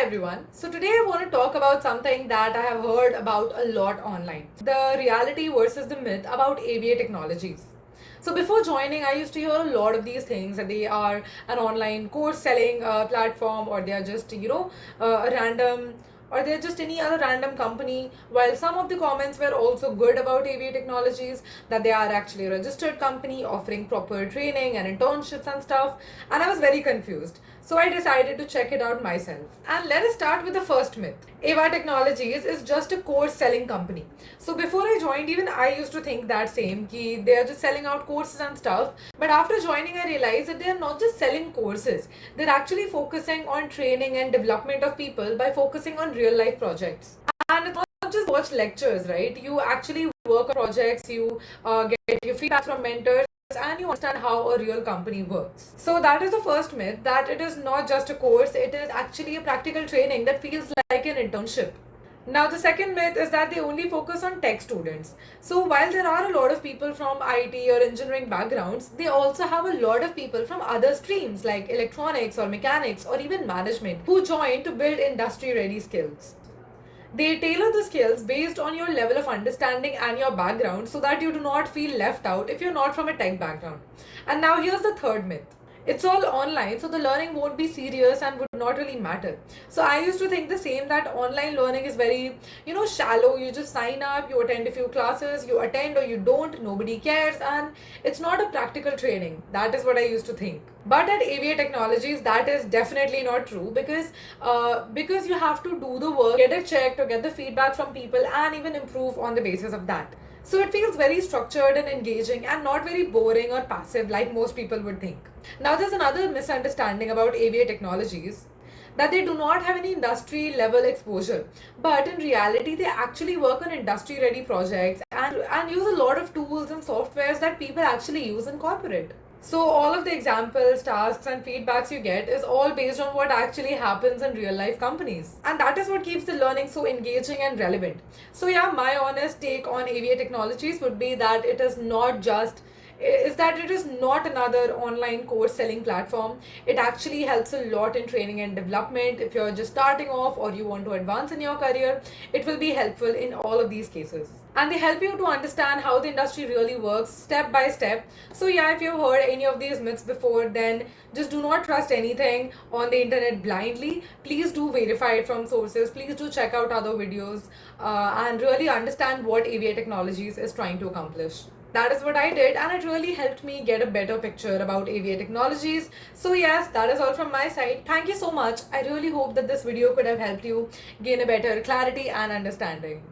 everyone. So today I want to talk about something that I have heard about a lot online. The reality versus the myth about ABA technologies. So before joining, I used to hear a lot of these things that they are an online course selling platform, or they are just a random, or they're just any other random company. While some of the comments were also good about ABA technologies, that they are actually a registered company offering proper training and internships and stuff, and I was very confused. So I decided to check it out myself. And let us start with the first myth. Ava Technologies is just a course selling company. So before I joined, even I used to think that same, ki they are just selling out courses and stuff. But after joining, I realized that they are not just selling courses. They're actually focusing on training and development of people by focusing on real life projects. And it's not just watch lectures, right? You actually work on projects, you get your feedback from mentors, and you understand how a real company works. So that is the first myth, that it is not just a course, it is actually a practical training that feels like an internship. Now, the second myth is that they only focus on tech students. So, while there are a lot of people from IT or engineering backgrounds, they also have a lot of people from other streams like electronics or mechanics or even management who join to build industry ready skills. They tailor the skills based on your level of understanding and your background so that you do not feel left out if you're not from a tech background. And now here's the third myth. It's all online, so the learning won't be serious and would not really matter. So I used to think the same, that online learning is very, shallow. You just sign up, you attend a few classes, you attend or you don't, nobody cares, and it's not a practical training. That is what I used to think. But at AVA Technologies, that is definitely not true, because you have to do the work, get it checked, or get the feedback from people, and even improve on the basis of that. So it feels very structured and engaging and not very boring or passive like most people would think. Now, there's another misunderstanding about AVA Technologies, that they do not have any industry level exposure. But in reality, they actually work on industry ready projects and use a lot of tools and softwares that people actually use in corporate. So all of the examples, tasks, and feedbacks you get is all based on what actually happens in real life companies. And that is what keeps the learning so engaging and relevant. So yeah, my honest take on AVA Technologies would be that it is not another online course selling platform. It actually helps a lot in training and development. If you're just starting off or you want to advance in your career, it will be helpful in all of these cases. And they help you to understand how the industry really works step by step. So yeah, if you've heard any of these myths before, then just do not trust anything on the internet blindly. Please do verify it from sources. Please do check out other videos and really understand what AVA Technologies is trying to accomplish. That is what I did, and it really helped me get a better picture about AVA Technologies. So yes, that is all from my side. Thank you so much. I really hope that this video could have helped you gain a better clarity and understanding.